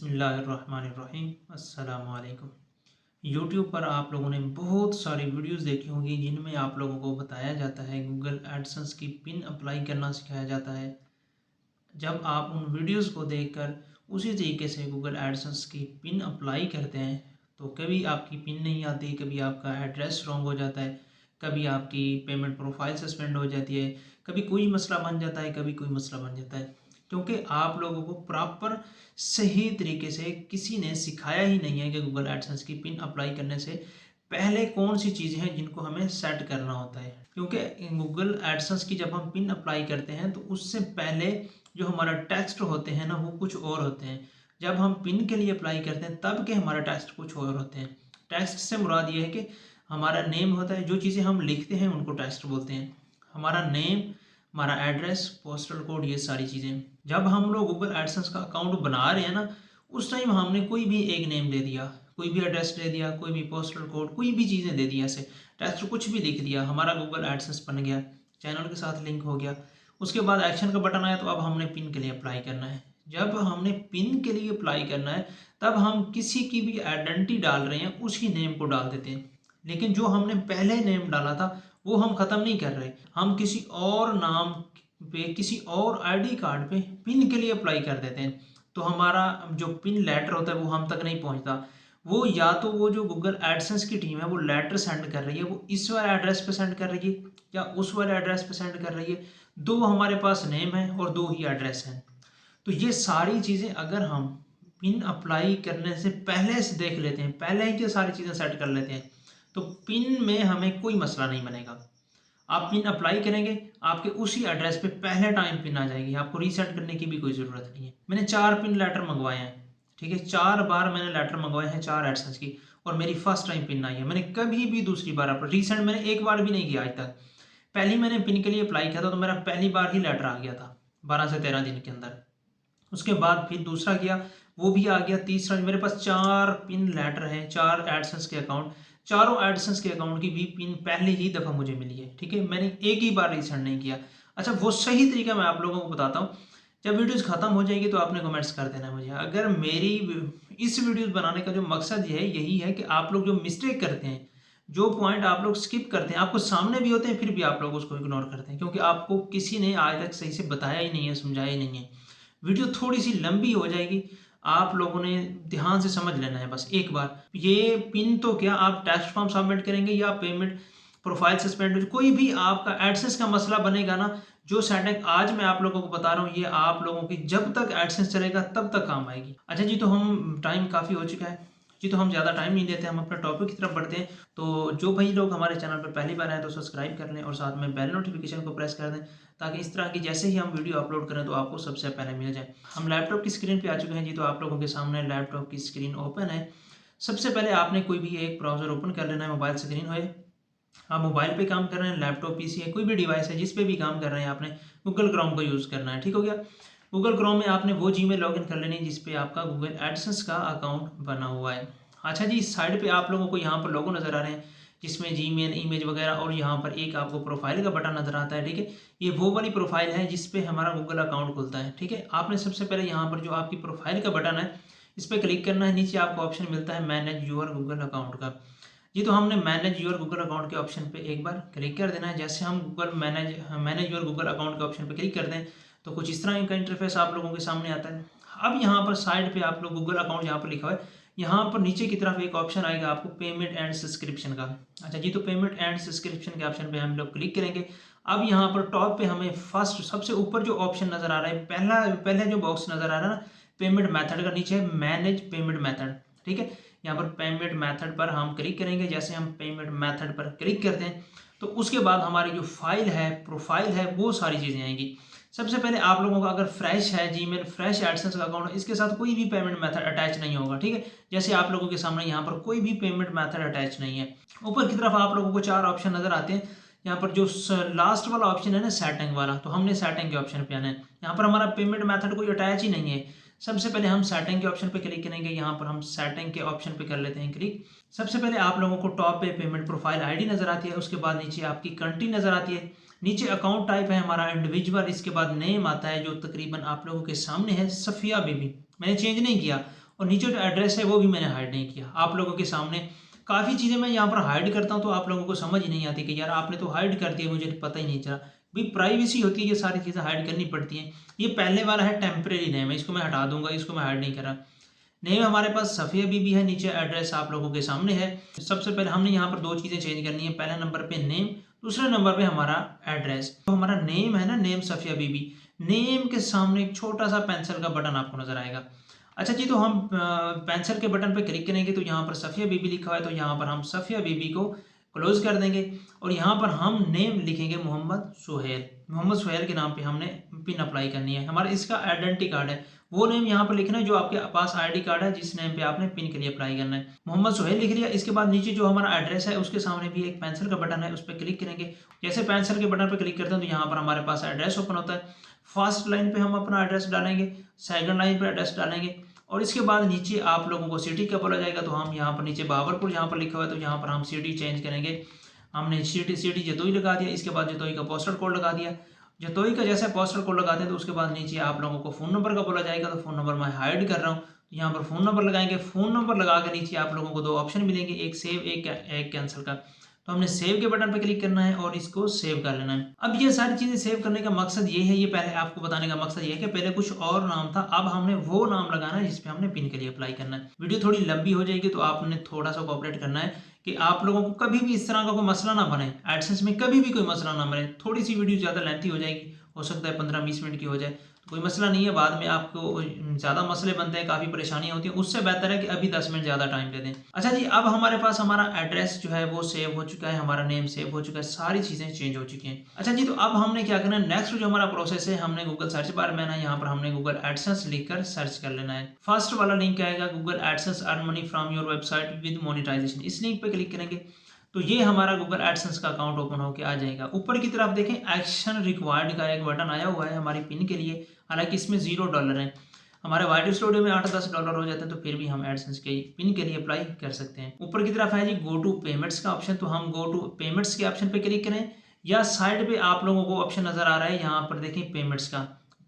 बिस्मिल्लाहिर्रहमानिर्रहीम अस्सलामुअलैकुम। यूट्यूब पर आप लोगों ने बहुत सारी वीडियोस देखी होंगी जिनमें आप लोगों को बताया जाता है, गूगल एडसेंस की पिन अप्लाई करना सिखाया जाता है। जब आप उन वीडियोस को देखकर उसी तरीके से गूगल एडसेंस की पिन अप्लाई करते हैं तो कभी आपकी पिन नहीं आती, कभी आपका एड्रेस रॉन्ग हो जाता है, कभी आपकी पेमेंट प्रोफाइल सस्पेंड हो जाती है, कभी कोई मसला बन जाता है, कभी कोई मसला बन जाता है। क्योंकि आप लोगों को प्रॉपर सही तरीके से किसी ने सिखाया ही नहीं है कि गूगल एडसेंस की पिन अप्लाई करने से पहले कौन सी चीज़ें हैं जिनको हमें सेट करना होता है। क्योंकि गूगल एडसेंस की जब हम पिन अप्लाई करते हैं तो उससे पहले जो हमारा टेक्स्ट होते हैं ना, वो कुछ और होते हैं। जब हम पिन के लिए अप्लाई करते हैं तब के हमारा टेक्स्ट कुछ और होते हैं। टेक्स्ट से मुराद ये है कि हमारा नेम होता है, जो चीज़ें हम लिखते हैं उनको टेक्स्ट बोलते हैं। हमारा नेम, हमारा एड्रेस, पोस्टल कोड, ये सारी चीज़ें। जब हम लोग गूगल एडसेंस का अकाउंट बना रहे हैं ना, उस टाइम हमने कोई भी एक नेम दे दिया, कोई भी एड्रेस दे दिया, कोई भी पोस्टल कोड, कोई भी चीज़ें दे दी, ऐसे टेक्स्ट कुछ भी लिख दिया, हमारा गूगल एडसेंस बन गया, चैनल के साथ लिंक हो गया। उसके बाद एक्शन का बटन आया तो अब हमने पिन के लिए अप्लाई करना है। जब हमने पिन के लिए अप्लाई करना है तब हम किसी की भी आइडेंटिटी डाल रहे हैं उसकी नेम को डाल देते हैं, लेकिन जो हमने पहले नेम डाला था वो हम ख़त्म नहीं कर रहे। हम किसी और नाम पे, किसी और आईडी कार्ड पे पिन के लिए अप्लाई कर देते हैं, तो हमारा जो पिन लेटर होता है वो हम तक नहीं पहुंचता। वो या तो वो जो गूगल एडसेंस की टीम है वो लेटर सेंड कर रही है, वो इस वाले एड्रेस पे सेंड कर रही है या उस वाले एड्रेस पे सेंड कर रही है। दो हमारे पास नेम है और दो ही एड्रेस हैं। तो ये सारी चीज़ें अगर हम पिन अप्लाई करने से पहले से देख लेते हैं, पहले ही ये सारी चीज़ें सेट कर लेते हैं, तो पिन में हमें कोई मसला नहीं बनेगा। आप पिन अप्लाई करेंगे, आपके उसी एड्रेस पे पहले टाइम पिन आ जाएगी, आपको रीसेट करने की भी कोई ज़रूरत नहीं है। मैंने 4 पिन लेटर मंगवाए हैं, ठीक है, 4 बार मैंने लेटर मंगवाए हैं 4 एडसेंस की, और मेरी फर्स्ट टाइम पिन आई है। मैंने कभी भी दूसरी बार रीसेंट मैंने एक बार भी नहीं किया आज तक। पहली मैंने पिन के लिए अप्लाई किया था तो मेरा पहली बार ही लेटर आ गया था 12 से 13 दिन के अंदर। उसके बाद फिर दूसरा किया, वो भी आ गया। तीसरा, मेरे पास 4 पिन लेटर हैं, 4 एडसेंस के अकाउंट, चारों एडसेंस के अकाउंट की भी पिन पहले ही दफ़ा मुझे मिली है, ठीक है, मैंने एक ही बार रीसेंट नहीं किया। अच्छा, वो सही तरीका मैं आप लोगों को बताता हूँ। जब वीडियोस ख़त्म हो जाएगी तो आपने कमेंट्स कर देना मुझे। अगर मेरी इस वीडियोस बनाने का जो मकसद है यही है कि आप लोग जो मिस्टेक करते हैं, जो पॉइंट आप लोग स्किप करते हैं, आपको सामने भी होते हैं फिर भी आप लोग उसको इग्नोर करते हैं, क्योंकि आपको किसी ने आज तक सही से बताया ही नहीं है, समझाया ही नहीं है। वीडियो थोड़ी सी लंबी हो जाएगी, आप लोगों ने ध्यान से समझ लेना है बस एक बार। ये पिन तो क्या, आप टेस्ट फॉर्म सबमिट करेंगे या पेमेंट प्रोफाइल सस्पेंड, कोई भी आपका एडसेंस का मसला बनेगा ना, जो सेटिंग आज मैं आप लोगों को बता रहा हूँ ये आप लोगों की जब तक एडसेंस चलेगा तब तक काम आएगी। अच्छा जी, तो हम टाइम काफ़ी हो चुका है जी, तो हम ज़्यादा टाइम नहीं लेते, हम अपने टॉपिक की तरफ बढ़ते हैं। तो जो भाई लोग हमारे चैनल पर पहली बार आए तो सब्सक्राइब कर लें और साथ में बेल नोटिफिकेशन को प्रेस कर दें, ताकि इस तरह की जैसे ही हम वीडियो अपलोड करें तो आपको सबसे पहले मिल जाए। हम लैपटॉप की स्क्रीन पे आ चुके हैं जी, तो आप लोगों के सामने लैपटॉप की स्क्रीन ओपन है। सबसे पहले आपने कोई भी एक ब्राउज़र ओपन कर लेना है, मोबाइल स्क्रीन हो। आप मोबाइल पे काम कर रहे हैं, लैपटॉप, पीसी है, कोई भी डिवाइस है जिस पे भी काम कर रहे हैं, आपने गूगल क्रोम का यूज़ करना है, ठीक हो गया। गूगल क्रोम में आपने वो जीमेल लॉगिन कर लेनी है जिस पे आपका गूगल एडसेंस का अकाउंट बना हुआ है। अच्छा जी, इस साइड पे आप लोगों को यहाँ पर लोगो नज़र आ रहे हैं जिसमें जीमेल, इमेज वगैरह, और यहाँ पर एक आपको प्रोफाइल का बटन नज़र आता है, ठीक है। ये वो वाली प्रोफाइल है जिस पे हमारा गूगल अकाउंट खुलता है, ठीक है। आपने सबसे पहले यहाँ पर जो आपकी प्रोफाइल का बटन है इस पर क्लिक करना है। नीचे आपको ऑप्शन मिलता है मैनेज योर गूगल अकाउंट का जी, तो हमने मैनेज योर गूगल अकाउंट के ऑप्शन पे एक बार क्लिक कर देना है। जैसे हम Google manage your Google account के ऑप्शन पे क्लिक कर दें तो कुछ इस तरह का इंटरफेस आप लोगों के सामने आता है। अब यहाँ पर साइड पे आप लोग गूगल अकाउंट यहाँ पर लिखा हुआ है, यहाँ पर नीचे की तरफ एक ऑप्शन आएगा आपको पेमेंट एंड सब्सक्रिप्शन का। अच्छा जी, तो पेमेंट एंड सब्सक्रिप्शन के ऑप्शन पे हम लोग क्लिक करेंगे। अब यहाँ पर टॉप पे हमें फर्स्ट सबसे ऊपर जो ऑप्शन नज़र आ रहा है, पहले जो बॉक्स नज़र आ रहा है ना पेमेंट मेथड का, नीचे मैनेज पेमेंट मेथड, ठीक है। यहाँ पर पेमेंट मेथड पर हम क्लिक करेंगे। जैसे हम पेमेंट मेथड पर क्लिक करते हैं तो उसके बाद हमारी जो फाइल है, प्रोफाइल है, वो सारी चीज़ें आएंगी। सबसे पहले आप लोगों का अगर फ्रेश है जीमेल, फ्रेश एडसेंस का अकाउंट, इसके साथ कोई भी पेमेंट मेथड अटैच नहीं होगा, ठीक है। जैसे आप लोगों के सामने यहाँ पर कोई भी पेमेंट मेथड अटैच नहीं है। ऊपर की तरफ आप लोगों को 4 ऑप्शन नजर आते हैं। यहाँ पर जो लास्ट वाला ऑप्शन है ना सेटिंग वाला, तो हमने सेटिंग के ऑप्शन पे आना है। यहाँ पर हमारा पेमेंट मेथड कोई अटैच ही नहीं है। सबसे पहले हम सेटिंग के ऑप्शन पे क्लिक करेंगे। यहाँ पर हम सेटिंग के ऑप्शन पे कर लेते हैं क्लिक। सबसे पहले आप लोगों को टॉप पे पेमेंट प्रोफाइल आईडी नजर आती है, उसके बाद नीचे आपकी कंट्री नजर आती है, नीचे अकाउंट टाइप है हमारा इंडिविजुअल, इसके बाद नेम आता है जो तकरीबन आप लोगों के सामने है, सफ़िया बीबी, मैंने चेंज नहीं किया। और नीचे जो एड्रेस है वो भी मैंने हाइड नहीं किया। आप लोगों के सामने काफ़ी चीज़ें मैं यहाँ पर हाइड करता हूँ तो आप लोगों को समझ ही नहीं आती कि यार आपने तो हाइड कर दिया, मुझे पता ही नहीं चला। भाई प्राइवेसी होती है, ये सारी चीज़ें हाइड करनी पड़ती हैं। ये पहले वाला है टेम्परेरी नेम है, इसको मैं हटा दूंगा, इसको मैं हाइड नहीं करा। नेम हमारे पास सफ़िया बीबी है, नीचे एड्रेस आप लोगों के सामने है। सबसे पहले हमने यहाँ पर दो चीज़ें चेंज करनी है, पहले नंबर पे नेम, दूसरे नंबर पे हमारा एड्रेस। तो हमारा नेम है ना, नेम सफ़िया बीबी, नेम के सामने एक छोटा सा पेंसिल का बटन आपको नजर आएगा। अच्छा जी, तो हम पेंसिल के बटन पे क्लिक करेंगे तो यहाँ पर सफ़िया बीबी लिखा हुआ है, तो यहाँ पर हम सफ़िया बीबी को क्लोज कर देंगे और यहाँ पर हम नेम लिखेंगे मोहम्मद सुहेल। मोहम्मद सुहेल के नाम पे हमने पिन अप्लाई करनी है। हमारा इसका आइडेंटिटी कार्ड है, वो नेम यहाँ पर लिखना है जो आपके पास आईडी कार्ड है जिस नेम पे आपने पिन के लिए अप्लाई करना है। मोहम्मद सुहेल लिख लिया। इसके बाद नीचे जो हमारा एड्रेस है उसके सामने भी एक पेंसिल का बटन है, उस पर क्लिक करेंगे। जैसे पेंसिल के बटन पर क्लिक करते हैं तो यहाँ पर हमारे पास एड्रेस ओपन होता है। फर्स्ट लाइन पे हम अपना एड्रेस डालेंगे, सेकंड लाइन पे एड्रेस डालेंगे और इसके बाद नीचे आप लोगों को सिटी का बोला जाएगा, तो हम यहाँ पर नीचे बाबरपुर यहाँ पर लिखा हुआ है तो यहाँ पर हम सिटी चेंज करेंगे। हमने सिटी जतोई लगा दिया। इसके बाद जतोई का पोस्टल कोड लगा दिया। जतोई का जैसे पोस्टल कोड लगाते हैं तो उसके बाद नीचे आप लोगों को फ़ोन नंबर का बोला जाएगा, तो फ़ोन नंबर मैं हाइड कर रहा हूँ, तो यहाँ पर फ़ोन नंबर लगाएंगे। फ़ोन नंबर लगा के नीचे आप लोगों को दो ऑप्शन मिलेंगे, एक सेव एक कैंसिल का। तो हमने सेव के बटन पर क्लिक करना है और इसको सेव कर लेना है। अब ये सारी चीज़ें सेव करने का मकसद ये है, ये पहले आपको बताने का मकसद ये है कि पहले कुछ और नाम था, अब हमने वो नाम लगाना है जिसपे हमने पिन के लिए अप्लाई करना है। वीडियो थोड़ी लंबी हो जाएगी तो आपने थोड़ा सा कोऑपरेट करना है कि आप लोगों को कभी भी इस तरह का कोई मसला ना बने, एडसेंस में कभी भी कोई मसला ना बने। थोड़ी सी वीडियो ज़्यादा लेंथी हो जाएगी, हो सकता है 15-20 मिनट की हो जाए, तो कोई मसला नहीं है। बाद में आपको ज़्यादा मसले बनते हैं, काफ़ी परेशानियाँ होती हैं, उससे बेहतर है कि अभी 10 मिनट ज़्यादा टाइम दे दें। अच्छा जी, अब हमारे पास हमारा एड्रेस जो है वो सेव हो चुका है, हमारा नेम सेव हो चुका है, सारी चीज़ें चेंज हो चुकी हैं। अच्छा जी, तो अब हमने क्या करना है, नेक्स्ट जो हमारा प्रोसेस है, हमने गूगल सर्च बार में ना यहाँ पर हमने गूगल एडसेंस लिखकर सर्च कर लेना है। फर्स्ट वाला लिंक आएगा, Google AdSense earn money from your website with monetization, इस लिंक पे क्लिक करेंगे तो ये हमारा गूगल एडसेंस का अकाउंट ओपन होकर आ जाएगा। ऊपर की तरफ देखें एक्शन रिक्वायर्ड का एक बटन आया हुआ है हमारी पिन के लिए, हालांकि इसमें $0 है। हमारे वाइट स्टूडियो में $8-10 हो जाते हैं तो फिर भी हम एडसेंस के पिन के लिए अप्लाई कर सकते हैं। ऊपर की तरफ है जी गो टू पेमेंट्स का ऑप्शन, तो हम गो टू पेमेंट्स के ऑप्शन पे क्लिक करें या साइड पे आप लोगों को ऑप्शन नजर आ रहा है यहाँ पर देखें पेमेंट्स का,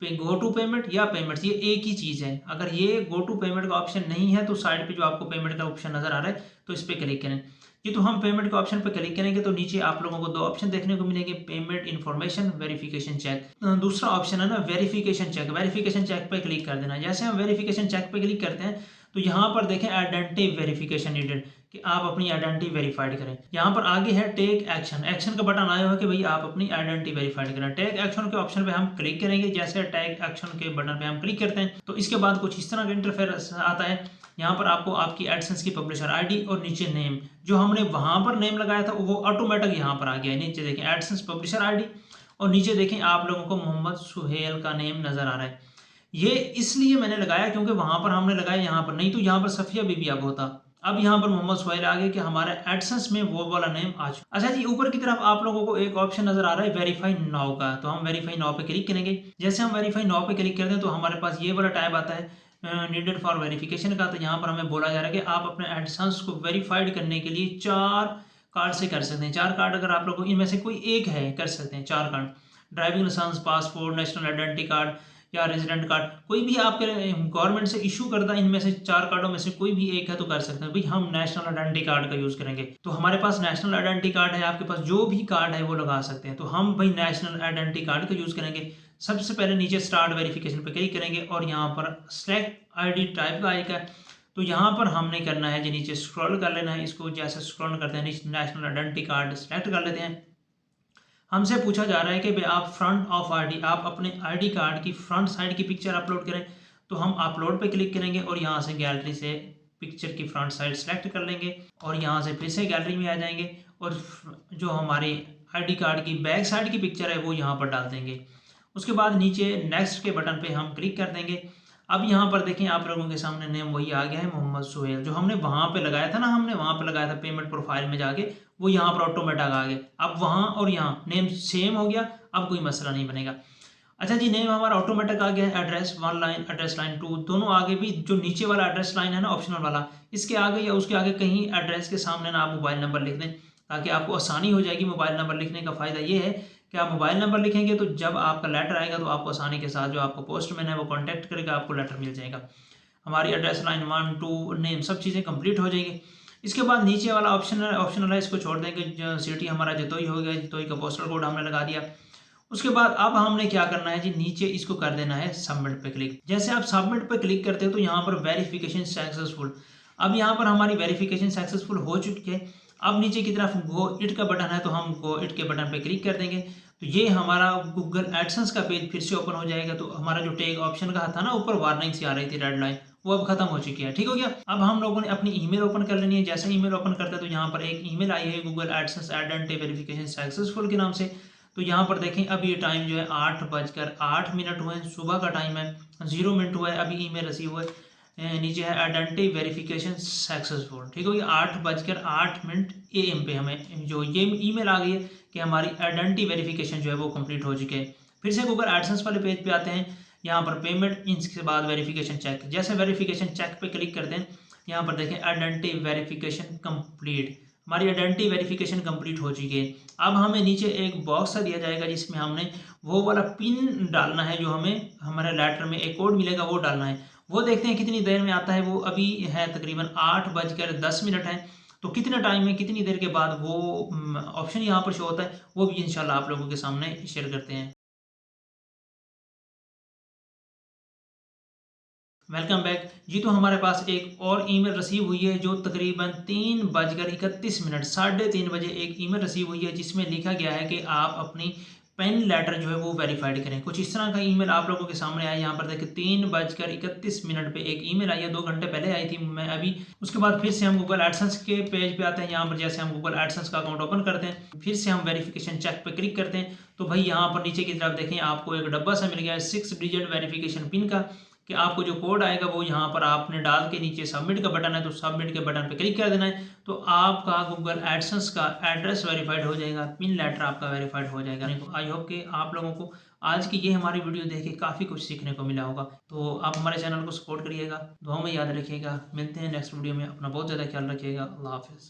गो टू पेमेंट या पेमेंट्स ये एक ही चीज़ है। अगर ये गो टू पेमेंट का ऑप्शन नहीं है तो साइड पे जो आपको पेमेंट का ऑप्शन नजर आ रहा है तो इस पर क्लिक करें। ये तो हम पेमेंट के ऑप्शन पर क्लिक करेंगे तो नीचे आप लोगों को दो ऑप्शन देखने को मिलेंगे, पेमेंट इन्फॉर्मेशन, वेरिफिकेशन चेक। दूसरा ऑप्शन है ना वेरिफिकेशन चेक, वेरिफिकेशन चेक पे क्लिक कर देना। जैसे हम वेरिफिकेशन चेक पे क्लिक करते हैं तो यहाँ पर देखें आइडेंटिटी वेरिफिकेशन नीडेड, कि आप अपनी आइडेंटिटी वेरीफाइड करें। यहाँ पर आगे है टेक एक्शन, एक्शन का बटन आया हुआ है कि भाई आप अपनी आइडेंटिटी वेरीफाइड करें। टेक एक्शन के ऑप्शन पे हम क्लिक करेंगे। जैसे टेक एक्शन के बटन पे हम क्लिक करते हैं तो इसके बाद कुछ इस तरह का इंटरफेस आता है। यहाँ पर आपको आपकी एडसेंस की पब्लिशर आईडी और नीचे नेम, जो हमने वहां पर नेम लगाया था वो ऑटोमेटिक यहाँ पर आ गया है। नीचे देखें एडसेंस पब्लिशर आईडी और नीचे देखें आप लोगों को मोहम्मद सुहेल का नेम नजर आ रहा है। ये इसलिए मैंने लगाया क्योंकि वहां पर हमने लगाया, यहाँ पर नहीं तो यहाँ पर सफिया बीबी अब होता। अब यहाँ पर मोहम्मद सुहेल आ गया कि हमारे एडसेंस में वो वाला नेम आ चुका। अच्छा जी, ऊपर की तरफ आप लोगों को एक ऑप्शन नजर आ रहा है वेरीफाई नाउ का, तो हम वेरीफाई नाउ पे क्लिक करेंगे। जैसे हम वेरीफाई नाउ पे क्लिक करते हैं तो हमारे पास ये वाला टैब आता है नीडेड फॉर वेरिफिकेशन का। तो यहाँ पर हमें बोला जा रहा है कि आप अपने एडसेंस को वेरीफाइड करने के लिए 4 कार्ड से कर सकते हैं। 4 कार्ड अगर आप लोगों इनमें से कोई एक है कर सकते हैं। 4 card, driving licence, passport, national identity card या रेजिडेंट कार्ड, कोई भी आपके गवर्नमेंट से इशू करता इनमें से 4 कार्डों में से कोई भी एक है तो कर सकते हैं। भाई हम नेशनल आइडेंटिटी कार्ड का यूज करेंगे, तो हमारे पास नेशनल आइडेंटिटी कार्ड है, आपके पास जो भी कार्ड है वो लगा सकते हैं। तो हम भाई नेशनल आइडेंटिटी कार्ड का यूज करेंगे। सबसे पहले नीचे स्टार्ट वेरिफिकेशन पे क्लिक करेंगे और यहाँ पर सेलेक्ट आईडी टाइप का आएगा, तो यहाँ पर हमने करना है जी नीचे स्क्रॉल कर लेना है। इसको जैसे स्क्रॉल करते हैं नेशनल आइडेंटिटी कार्ड सेलेक्ट कर लेते हैं। हमसे पूछा जा रहा है कि भाई आप फ्रंट ऑफ आईडी, आप अपने आईडी कार्ड की फ्रंट साइड की पिक्चर अपलोड करें, तो हम अपलोड पे क्लिक करेंगे और यहाँ से गैलरी से पिक्चर की फ्रंट साइड सेलेक्ट कर लेंगे और यहाँ से फिर से गैलरी में आ जाएंगे और जो हमारे आईडी कार्ड की बैक साइड की पिक्चर है वो यहाँ पर डाल देंगे। उसके बाद नीचे नेक्स्ट के बटन पे हम क्लिक कर देंगे। अब यहाँ पर देखें आप लोगों के सामने नेम वही आ गया है मोहम्मद सुहेल, जो हमने वहाँ पे लगाया था ना, हमने वहाँ पे लगाया था पेमेंट प्रोफाइल में जाके, वो यहाँ पर ऑटोमेटिक आ गया। अब वहाँ और यहाँ नेम सेम हो गया, अब कोई मसला नहीं बनेगा। अच्छा जी, नेम हमारा ऑटोमेटिक आ गया है। एड्रेस 1 लाइन, एड्रेस लाइन 2, दोनों आगे भी जो नीचे वाला एड्रेस लाइन है ना ऑप्शनल वाला, इसके आगे या उसके आगे कहीं एड्रेस के सामने ना आप मोबाइल नंबर लिख दें ताकि आपको आसानी हो जाएगी। मोबाइल नंबर लिखने का फ़ायदा ये है कि आप मोबाइल नंबर लिखेंगे तो जब आपका लेटर आएगा तो आपको आसानी के साथ जो आपको पोस्टमैन है वो कांटेक्ट करेगा, आपको लेटर मिल जाएगा। हमारी एड्रेस लाइन 1 2 नेम सब चीज़ें कंप्लीट हो जाएगी। इसके बाद नीचे वाला ऑप्शनल है, इसको छोड़ देंगे। सिटी हमारा जतोई हो गया, जतोई का पोस्टल कोड हमने लगा दिया। उसके बाद अब हमने क्या करना है जी, नीचे इसको कर देना है सबमिट पे क्लिक। जैसे आप सबमिट पे क्लिक करते हो तो यहाँ पर वेरिफिकेशन सक्सेसफुल, अब यहाँ पर हमारी वेरिफिकेशन सक्सेसफुल हो चुकी है। अब नीचे की तरफ गो इट का बटन है, तो हम गो इट के बटन पे क्लिक कर देंगे तो ये हमारा गूगल एडसेंस का पेज फिर से ओपन हो जाएगा। तो हमारा जो टैग ऑप्शन का था ना, ऊपर वार्निंग सी आ रही थी रेड लाइन, वो अब खत्म हो चुकी है। ठीक हो गया। अब हम लोगों ने अपनी ईमेल ओपन कर लेनी है। जैसे ईमेल ओपन करते हैं तो यहाँ पर एक ईमेल आई है Google AdSense identity verification successful के नाम से। तो यहाँ पर देखें अब ये टाइम जो है 8:08 हुए हैं, सुबह का टाइम है, 0 मिनट हुआ है अभी ईमेल रिसीव हुए। नीचे है आइडेंटिटी वेरिफिकेशन सक्सेसफुल। ठीक हो गया। 8:08 AM पे हमें जो ये ईमेल आ गई है कि हमारी आइडेंटिटी वेरिफिकेशन जो है वो कंप्लीट हो चुके हैं। फिर से गूगल एडसेंस वाले पेज पे आते हैं। यहाँ पर पेमेंट, इसके बाद वेरिफिकेशन चेक। जैसे वेरिफिकेशन चेक पे क्लिक करते हैं, यहाँ पर देखें आइडेंटिटी वेरिफिकेशन कंप्लीट, हमारी आइडेंटिटी वेरिफिकेशन कंप्लीट हो चुकी है। अब हमें नीचे एक बॉक्स दिया जाएगा जिसमें हमने वो वाला पिन डालना है, जो हमें हमारे लेटर में एक कोड मिलेगा वो डालना है। वो देखते हैं कितनी देर में आता है। वो अभी है तकरीबन 8:10 है। तो कितने टाइम में, कितनी देर के बाद वो ऑप्शन यहाँ पर शो होता है, वो भी इंशाल्लाह आप लोगों के सामने शेयर करते हैं। वेलकम बैक जी। तो हमारे पास एक और ईमेल रिसीव हुई है जो तकरीबन 3:31, 3:30 बजे एक ईमेल रिसीव हुई है जिसमें लिखा गया है कि आप अपनी पेन लेटर जो है वो वेरीफाइड करें। कुछ इस तरह का ईमेल आप लोगों के सामने आया। यहाँ पर देखिए 3:31 पे एक ईमेल आई है, 2 घंटे पहले आई थी मैं अभी। उसके बाद फिर से हम गूगल एडसेंस के पेज पे आते हैं। यहाँ पर जैसे हम गूगल एडसेंस का अकाउंट ओपन करते हैं, फिर से हम वेरिफिकेशन चेक पे क्लिक करते हैं तो भाई यहाँ पर नीचे की तरफ देखें आपको एक डब्बा सा मिल गया है 6 डिजिट वेरिफिकेशन पिन का, कि आपको जो कोड आएगा वो यहाँ पर आपने डाल के नीचे सबमिट का बटन है तो सबमिट के बटन पे क्लिक कर देना है। तो आपका गूगल एडसेंस का एड्रेस वेरीफाइड हो जाएगा, पिन लेटर आपका वेरीफाइड हो जाएगा। आई होप कि आप लोगों को आज की ये हमारी वीडियो देख के काफ़ी कुछ सीखने को मिला होगा। तो आप हमारे चैनल को सपोर्ट करिएगा, दुआ में याद रखिएगा। मिलते हैं नेक्स्ट वीडियो में। अपना बहुत ज़्यादा ख्याल रखिएगा। अल्लाह हाफिज़।